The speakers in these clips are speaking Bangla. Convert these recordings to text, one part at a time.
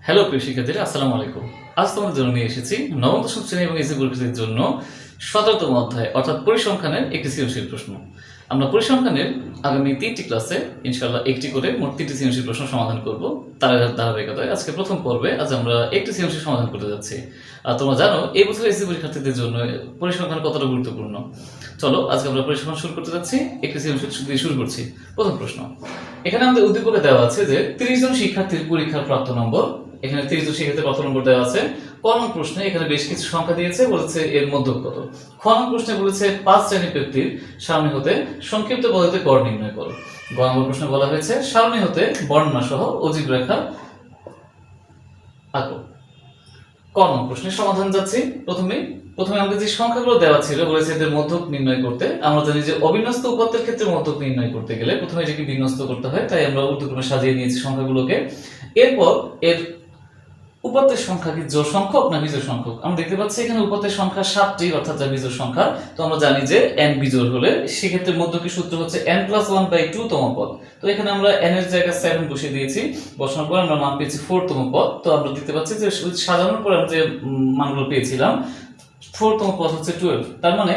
হ্যালো প্রিয় শিক্ষার্থীরা, আসসালামু আলাইকুম। আজ তোমাদের জন্য নিয়ে এসেছি নবম দশম শ্রেণী এবং এসএসসি পরীক্ষার্থীদের জন্য 17তম অধ্যায় অর্থাৎ পরিসংখ্যানের একটি সৃজনশীল প্রশ্ন। আমরা পরিসংখ্যানের আগামী 3টি ক্লাসে ইনশাআল্লাহ একটি করে মোট 3টি সৃজনশীল প্রশ্ন সমাধান করব। তার ধারাবাহিকতায় আজকে প্রথম পর্বে আজ আমরা একটি সৃজনশীল সমাধান করতে যাচ্ছি। আর তোমরা জানো এই বছর এসএসসি পরীক্ষার্থীদের জন্য পরিসংখ্যান কতটা গুরুত্বপূর্ণ। চলো আজকে আমরা পরিসংখ্যান শুরু করতে যাচ্ছি। একটি সৃজনশীল দিয়ে শুরু করছি। প্রথম প্রশ্ন, এখানে আমাদের উদ্দীপকে দেওয়া আছে যে 30 জন শিক্ষার্থীর পরীক্ষার প্রাপ্ত নম্বর। এখানে 30 জন শিক্ষার্থীর প্রাপ্ত নম্বর দেওয়া আছে। ক নং প্রশ্নে এখানে বেশ কিছু সংখ্যা দিয়েছে, বলেছে এর মধ্যক কত। খ নং প্রশ্নে বলেছে 5 শ্রেণীর ব্যক্তির সারণী হতে সংক্ষিপ্ত পদ্ধতিতে গড় নির্ণয় করো। গ নম্বর প্রশ্নে বলা হয়েছে সারণী হতে বর্ণনা সহ অজীব রেখা আঁকো। ক নং প্রশ্নের সমাধান যাচ্ছি। প্রথমে আমাদের যে সংখ্যাগুলো দেওয়া ছিল বলেছে এদের মধ্যক নির্ণয় করতে। আমরা জানি যে অবিন্যস্ত উপাত্তের ক্ষেত্রে মধ্যক নির্ণয় করতে গেলে প্রথমে এটাকে বিন্যস্ত করতে হয়, তাই আমরা ঊর্ধ্বক্রমে সাজিয়ে নিয়েছি সংখ্যাগুলোকে। এরপর এর উপাত্তের সংখ্যা কি জোড় সংখ্যক না বিজোড় সংখ্যক। আমরা দেখতে পাচ্ছি এখানে উপাত্তের সংখ্যা 7টি, অর্থাৎ যা বিজোড় সংখ্যা। তো আমরা জানি যে n বিজোড় হলে সেক্ষেত্রে মধ্যকের সূত্র হচ্ছে n+1/2 তম পদ। তো এখানে আমরা n এর জায়গায় 7 বসিয়ে দিয়েছি। বসানোর পর আমরা মান পেয়েছি 4 তম পদ। তো আমরা দেখতে পাচ্ছি যে সাজানোর পর আমরা যে মানগুলো পেয়েছিলাম 4 তম পদ হচ্ছে 12। তার মানে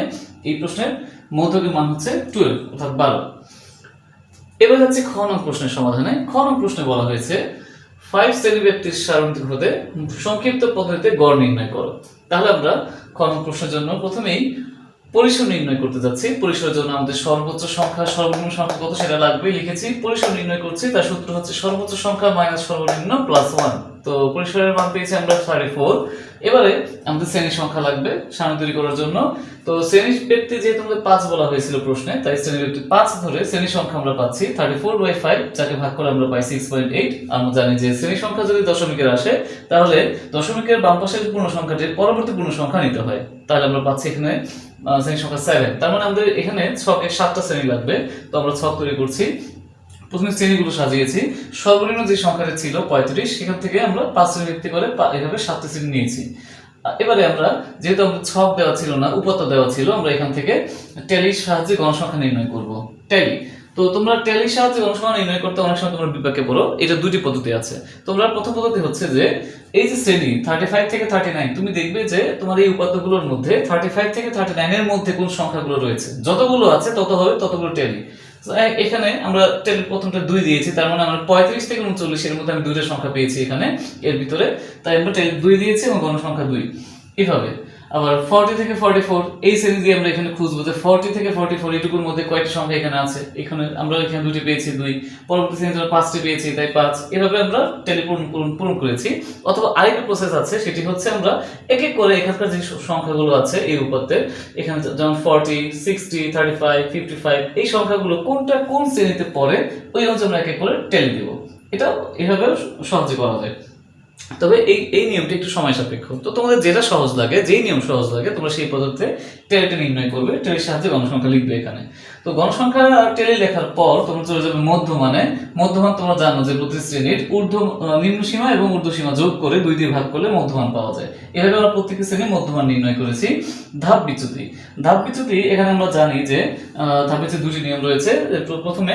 এই প্রশ্নের মধ্যকের মান হচ্ছে 12 অর্থাৎ 12। এবার যাচ্ছে খ নং প্রশ্নের সমাধানে। খ নং প্রশ্নে বলা হয়েছে 5 শ্রেণী ব্যক্তির সারণী হতে সংক্ষিপ্ত পদ্ধতিতে গড় নির্ণয় করো। তাহলে আমরা খ নং প্রশ্নের জন্য প্রথমেই পরিসর নির্ণয় করতে যাচ্ছি। পরিসরের জন্য আমাদের সর্বোচ্চ সংখ্যা সর্বনিম্ন সংখ্যা কত সেটা লাগবে, লিখেছি। পরিসর নির্ণয় করছি, তার সূত্র হচ্ছে সর্বোচ্চ সংখ্যা মাইনাস সর্বনিম্ন প্লাস 1। তো পরিসরের মান পেয়েছি আমরা 34। এবারে আমাদের শ্রেণী সংখ্যা লাগবে সারণী তৈরি করার জন্য। তো শ্রেণী ব্যক্তি যেহেতু আমাদের 5 বলা হয়েছিল প্রশ্নে, তাই শ্রেণী ব্যক্তি 5 ধরে শ্রেণী সংখ্যা আমরা পাচ্ছি 34/5, যাকে ভাগ করে আমরা পাই 6.8। আমরা জানি যে শ্রেণী সংখ্যা যদি দশমিকের আসে তাহলে দশমিকের বাম পাশের পূর্ণ সংখ্যাটির পরবর্তী পূর্ণ সংখ্যা নিতে হয়। তাহলে আমরা পাচ্ছি এখানে শ্রেণী সংখ্যা 7। তার মানে আমাদের এখানে ছকে 7টা শ্রেণী লাগবে। তো আমরা ছক তৈরি করছি। প্রথমে শ্রেণীগুলো সাজিয়েছি। সর্বনিম্ন যে সংখ্যাটা ছিল 35, সেখান থেকে আমরা 5 শ্রেণী ভিত্তি করে এভাবে 7টি শ্রেণী নিয়েছি। এবারে আমরা যেহেতু আমাদের ছক দেওয়া ছিল না, উপাত্ত দেওয়া ছিল, আমরা এখান থেকে ট্যালির সাহায্যে গণসংখ্যা নির্ণয় করব। ট্যালি, তো তোমরা ট্যালির সাহায্যে গণসংখ্যা নির্ণয় করতে অনেক সময় তোমরা বিপাকে পড়ো। এটা দুটি পদ্ধতি আছে। তোমরা প্রথম পদ্ধতি হচ্ছে যে এই যে শ্রেণী 35 থেকে 39, তুমি দেখবে যে তোমার এই উপাত্তগুলোর মধ্যে 35 থেকে 39 এর মধ্যে কোন সংখ্যাগুলো রয়েছে, যতগুলো আছে তত হবে ততগুলো ট্যালি। এখানে আমরা প্রথমটা 2 দিয়েছি, তার মানে আমরা 35 থেকে 39 এর মধ্যে আমি দুইটা সংখ্যা পেয়েছি এখানে এর ভিতরে, তাই আমরা 2 দিয়েছি এবং গণসংখ্যা 2। এভাবে আবার 40 থেকে 44 এই শ্রেণী দিয়ে আমরা এখানে খুঁজবো যে 40 থেকে 44 এটুকুর মধ্যে কয়টি সংখ্যা এখানে আছে। এখানে আমরা এখানে 2টি পেয়েছি 2, পরবর্তী শ্রেণীতে 5টি পেয়েছি তাই 5। এভাবে আমরা ট্যালি পূরণ করেছি। অথবা আরেকটা প্রসেস আছে, সেটি হচ্ছে আমরা এক এক করে এখানকার যে সংখ্যাগুলো আছে এই উপাত্তের, এখানে যেমন 40, 60, 35, 55 এই সংখ্যাগুলো কোনটা কোন শ্রেণীতে পড়ে ওই অনুযায়ী আমরা এক এক করে ট্যালি দেব। এটা এভাবে সহজে করা যায়। তবে এই নিয়মটি একটু সময় সাপেক্ষ। তো তোমাদের যেটা সহজ লাগে, যেই নিয়ম সহজ লাগে তোমরা সেই পদ্ধতিতে ট্যালিটা নির্ণয় করবে। ট্যালির সাহায্যে গণসংখ্যা লিখবে এখানে। তো গণসংখ্যা ট্যালি লেখার পর তোমরা চলে যাবে মধ্যমানে। মধ্যমান তোমরা জানো যে প্রতি শ্রেণীর নিম্ন সীমা এবং ঊর্ধ্ব সীমা যোগ করে 2 দিয়ে ভাগ করলে মধ্যমান পাওয়া যায়। এভাবে আমরা প্রত্যেকটি শ্রেণীর মধ্যমান নির্ণয় করেছি। ধাপ বিচ্যুতি, এখানে আমরা জানি যে ধাপ বিচ্যুতি 2টি নিয়ম রয়েছে। প্রথমে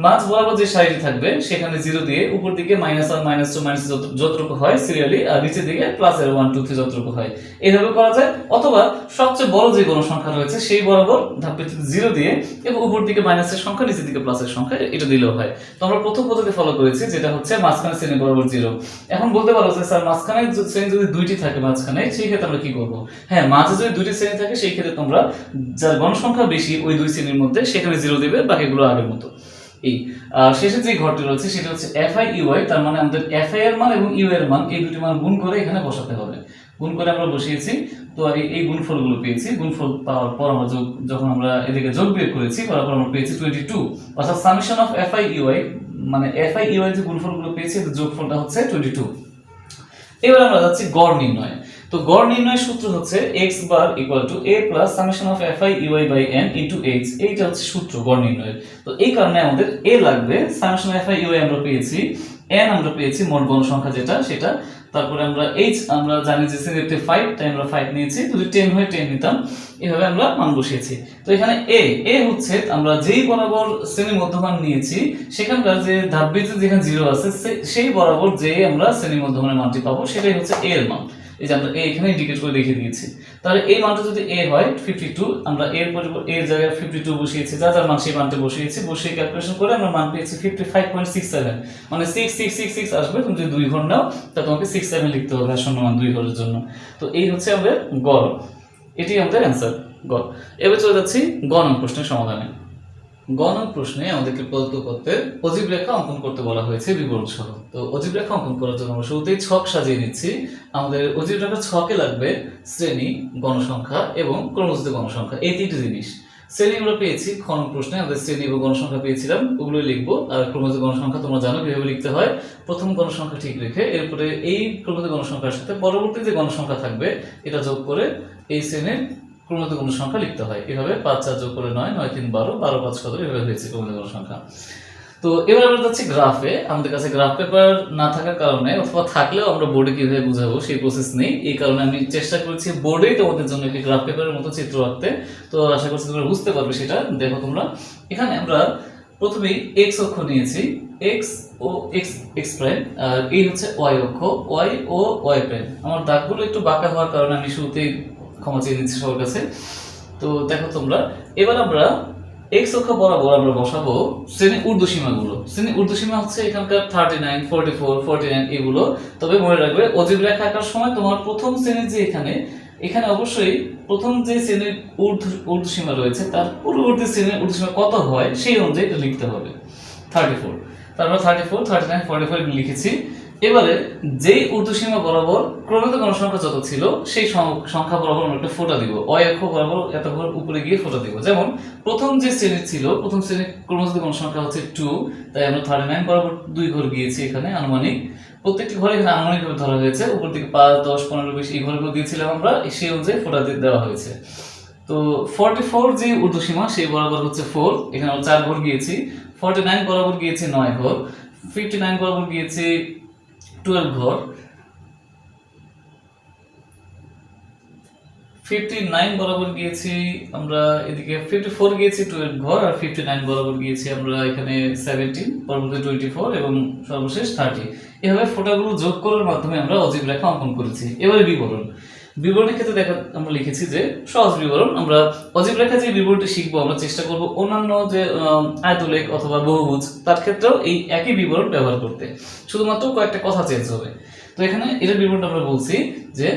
মাঝ বরাবর যে সারিটি থাকবে সেখানে 0 দিয়ে উপর দিকে -1, -2, -2 যতটুকু হয় সিরিয়ালি, আর নিচের দিকে প্লাসের 1, 2, 3 যতটুকু হয় এইভাবে করা যায়। অথবা সবচেয়ে বড় যে কোনো সংখ্যা রয়েছে সেই বরাবর ধাপ বিচ্যুতি 0 দিয়ে এবং উপর দিকে মাইনাসের সংখ্যা নিচের দিকে প্লাসের সংখ্যা এটা দিলেও হয়। তো আমরা প্রথম পদ্ধতি ফলো করেছি, যেটা হচ্ছে মাঝখানে শ্রেণী বরাবর 0। এখন বলতে পারো যে স্যার মাঝখানে শ্রেণী যদি 2টি থাকে মাঝখানে, সেই ক্ষেত্রে আমরা কি করব? হ্যাঁ, মাঝে যদি 2টি শ্রেণী থাকে সেই ক্ষেত্রে তোমরা যার গণসংখ্যা বেশি ওই 2 শ্রেণীর মধ্যে সেখানে 0 দিবে, বাকিগুলো আগের মতো। এই শেষে যে ঘরটি রয়েছে সেটা হচ্ছে fi ui, তার মানে আমাদের fi এর মান এবং u এর মান এই দুটি মান গুণ করে এখানে বসাতে হবে। গুণ করে আমরা বসিয়েছি। তো এই গুণফলগুলো পেয়েছি। গুণফল পাওয়ার পর আমরা যখন আমরা এদিকে যোগ বিয়োগ করেছি করার পর আমরা পেয়েছি 22, অর্থাৎ সামেশন অফ fi ui, মানে fi ui যে গুণফলগুলো পেয়েছি এর যোগফলটা হচ্ছে 22। এবার আমরা যাচ্ছি গড় নির্ণয়। তো গড় নির্ণয়ের সূত্র হচ্ছে x bar equal to a plus summation of fi ui by n into h। এইটা হচ্ছে সূত্র গড় নির্ণয়ের। তো এই কারণে আমাদের a লাগবে। সামেশন fi ui আমরা পেয়েছি n আমরা পেয়েছি মোট গণসংখ্যা যেটা সেটা, তারপরে আমরা h আমরা জানি যে শ্রেণীতে 5, তাই আমরা 5 নিয়েছি, যদি 10 হয় 10 নিতাম, এভাবে আমরা মান বসিয়েছি। তো এখানে a হচ্ছে আমরা যেই বরাবর শ্রেণীর মধ্যমান নিয়েছি সেখানকার যে ধাপবিতে যেখানে 0 আছে সেই বরাবর যে আমরা শ্রেণীর মধ্যমানের মানটি পাবো সেটাই হচ্ছে a এর মান। এই যে আমরা a এখানে ইন্ডিকেট করে দেখিয়ে দিয়েছি। তাহলে এই মানটা যদি a হয় 52, আমরা এর পরিবর্তে এর জায়গায় 52 বসিয়েছি, যা যার মান সেই মানটা বসিয়েছি, বসিয়ে ক্যালকুলেশন করে আমরা মান পেয়েছি 55.67, মানে 6666 আসবে। তুমি যদি 2 ঘর নাও তা তোমাকে 67 লিখতে হবে আসন্ন মান 2 ঘরের জন্য। তো এই হচ্ছে আমাদের গড়, এটি আমাদের অ্যান্সার গড়। এবার চলে যাচ্ছি গ নং প্রশ্নের সমাধানে। গ নং প্রশ্নে আমাদেরকে প্রদত্ত তথ্যের অজীব রেখা অঙ্কন করতে বলা হয়েছে বিবরণ সহ। তো অজীব রেখা অঙ্কন করার জন্য আমরা শুরুতেই ছক সাজিয়ে নিচ্ছি। আমাদের অজীব রেখার ছকে লাগবে শ্রেণী, গণসংখ্যা এবং ক্রমযুক্ত গণসংখ্যা, এই তিনটি জিনিস। শ্রেণী আমরা পেয়েছি খ নং প্রশ্নে, আমাদের শ্রেণী এবং গণসংখ্যা পেয়েছিলাম, ওগুলোই লিখবো। আর ক্রমযুক্ত গণসংখ্যা তোমরা জানো কিভাবে লিখতে হয়, প্রথম গণসংখ্যা ঠিক রেখে এরপরে এই ক্রমযুক্ত গণসংখ্যার সাথে পরবর্তী যে গণসংখ্যা থাকবে এটা যোগ করে এই শ্রেণীর ক্রমযুক্ত গণসংখ্যা লিখতে হয়। এভাবে 5 4 যোগ করে 9, 9 3 12, 12 5 17, এভাবে হয়েছে ক্রমযুক্ত গণসংখ্যা। তো এবার আমরা যাচ্ছি গ্রাফে। আমাদের কাছে গ্রাফ পেপার না থাকার কারণে, অথবা থাকলেও আমরা বোর্ডে কিভাবে বুঝাবো সেই প্রসেস নেই, এই কারণে আমি চেষ্টা করছি বোর্ডেই তোমাদের জন্য একটি গ্রাফ পেপারের মতো চিত্র আঁকতে। তো আশা করছি তোমরা বুঝতে পারবে সেটা। দেখো তোমরা, এখানে আমরা প্রথমেই x অক্ষ নিয়েছি, x ও x প্রাইম, আর এই হচ্ছে y অক্ষ, y ও y প্রাইম। আমার দাগগুলো একটু বাঁকা হওয়ার কারণে আমি শুরুতেই ক্ষমা চেয়ে নিচ্ছি সবার কাছে। তো দেখো তোমরা, এবার আমরা x অক্ষ বরাবর আমরা বসাবো শ্রেণী ঊর্ধ্বসীমাগুলো। শ্রেণী ঊর্ধ্বসীমা হচ্ছে এখানকার 39, 44, 49 এগুলো। তবে মনে রাখবে অজীব রেখা আঁকার সময় তোমার প্রথম শ্রেণীর যে এখানে অবশ্যই প্রথম যে শ্রেণীর ঊর্ধ্বসীমা রয়েছে তার পূর্ববর্তী শ্রেণীর ঊর্ধ্বসীমা কত হয় সেই অনুযায়ী এটা লিখতে হবে। 34, তারপর 34, 39, 44 লিখেছি। এবারে যেই ঊর্ধ্বসীমা বরাবর ক্রমিত গণসংখ্যা যত ছিল সেই সংখ্যা বরাবর আমরা একটা ফোঁটা দিব, অয় অক্ষ বরাবর এত ঘর উপরে গিয়ে ফোঁটা দিব। যেমন প্রথম যে শ্রেণী ছিল, প্রথম শ্রেণীর ক্রমিত গণসংখ্যা হচ্ছে 2, তাই আমরা 39 বরাবর 2 ঘর গিয়েছি এখানে আনুমানিক। প্রত্যেকটি ঘরে এখানে আনুমানিকভাবে ধরা হয়েছে, উপর দিকে 5 10 15 20 এই ঘরগুলো দিয়েছিলাম আমরা, সেই অনুযায়ী ফোঁটা দেওয়া হয়েছে। তো 44 যে ঊর্ধ্বসীমা সেই বরাবর হচ্ছে 4, এখানে আমরা 4 ঘর গিয়েছি। 49 বরাবর গিয়েছি 9 ঘর, 59 বরাবর গিয়েছি 12 ঘর, 59 বরাবর গিয়েছি আমরা এদিকে, 54 গিয়েছি 12 ঘর, আর 59 বরাবর গিয়েছি আমরা এখানে 17, পরবর্তী 24 এবং সর্বশেষ 30। এভাবে ফোঁটাগুলো যোগ করার মাধ্যমে আমরা অজীব রেখা অঙ্কন করেছি। এবারে বিবরণের ক্ষেত্রে দেখা আমরা লিখেছি যে সহজ বিবরণ। আমরা অজীব রেখা যে বিবরণটি শিখবো আমরা চেষ্টা করব অন্যান্য যে আয়তলেখ অথবা বহুভুজ তার ক্ষেত্রেও এই একই বিবরণ ব্যবহার করতে, শুধুমাত্র কয়েকটা কথা চেঞ্জ হবে। তো এখানে এটার বিবরণটা আমরা বলছি যে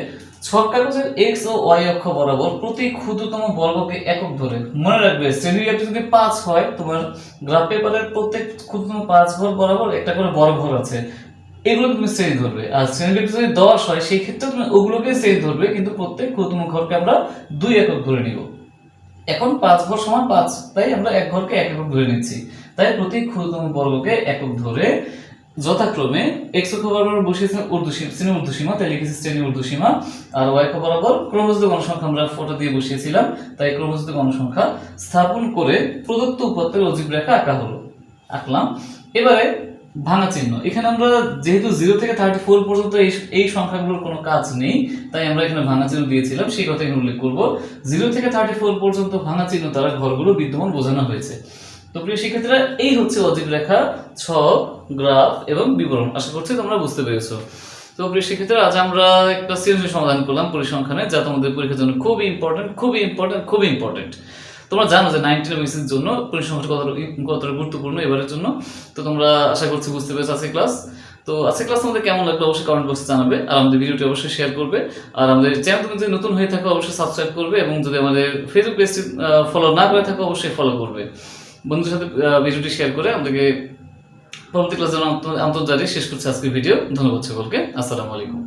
ছক কাগজের x ও y অক্ষ বরাবর প্রতি ক্ষুদ্রতম বর্গকে একক ধরে, মনে রাখবে শ্রেণীর ব্যাপ্তি যদি 5 হয়, তোমার গ্রাফ পেপারের প্রত্যেক ক্ষুদ্রতম 5 ঘর বরাবর একটা করে বড় ঘর আছে, এগুলো তুমি শ্রেণী ধরবে। আর শ্রেণীর ব্যাপ্তি যদি 10 হয় সেই ক্ষেত্রে তুমি ওগুলোকে শ্রেণী ধরবে, কিন্তু প্রত্যেক ক্ষুদ্রতম ঘরকে আমরা 2 একক ধরে নিব। এখন 5 ঘর সমান 5, তাই আমরা এক ঘরকে 1 একক ধরে নিচ্ছি। তাই প্রতি ক্ষুদ্রতম বর্গকে একক ধরে যথাক্রমে x অক্ষ বরাবর বসিয়েছি শ্রেণী ঊর্ধ্বসীমা, তাই লিখেছি শ্রেণী ঊর্ধ্বসীমা, আর y অক্ষ বরাবর ক্রমযুক্ত গণসংখ্যা আমরা ফোঁটা দিয়ে বসিয়েছিলাম, তাই ক্রমযুক্ত গণসংখ্যা স্থাপন করে প্রদত্ত উপাত্তের অজীব রেখা আঁকলাম। এবারে ভাঙা চিহ্ন, এখানে আমরা যেহেতু 0 থেকে 34 পর্যন্ত এই সংখ্যাগুলোর কোনো কাজ নেই, তাই আমরা এখানে ভাঙা চিহ্ন দিয়েছিলাম, সেই কথা এখানে উল্লেখ করব। 0 থেকে 34 পর্যন্ত ভাঙা চিহ্ন দ্বারা ঘরগুলো বিদ্যমান বোঝানো হয়েছে। তো প্রিয় শিক্ষার্থীরা, এই হচ্ছে অজীব রেখা, ছক, গ্রাফ এবং বিবরণ। আশা করছি তোমরা বুঝতে পেরেছো। তো প্রিয় শিক্ষার্থীরা, আজ আমরা একটা সৃজনশীল সমাধান করলাম পরিসংখ্যানে, যা তোমাদের পরীক্ষার জন্য খুবই ইম্পর্টেন্ট। তোমরা জানো যে 9 মিসের জন্য পরিসংখ্যান কতটা গুরুত্বপূর্ণ এবারের জন্য। তো তোমরা আশা করছি বুঝতে পেরেছো আজকে ক্লাস। তো আজকে ক্লাস তোমাদের কেমন লাগলো অবশ্যই কমেন্ট বক্সে জানাবে, আর আমাদের ভিডিওটি অবশ্যই শেয়ার করবে, আর আমাদের চ্যানেল তুমি যদি নতুন হয়ে থাকো অবশ্যই সাবস্ক্রাইব করবে, এবং যদি আমাদের ফেসবুক পেজটি ফলো না করে থাকো অবশ্যই ফলো করবে। বন্ধুদের সাথে ভিডিওটি শেয়ার করে আমাদেরকে পরবর্তী ক্লাসের আন্তর্জাতিক শেষ করছে আজকের ভিডিও। ধন্যবাদ সকলকে। আসসালামু আলাইকুম।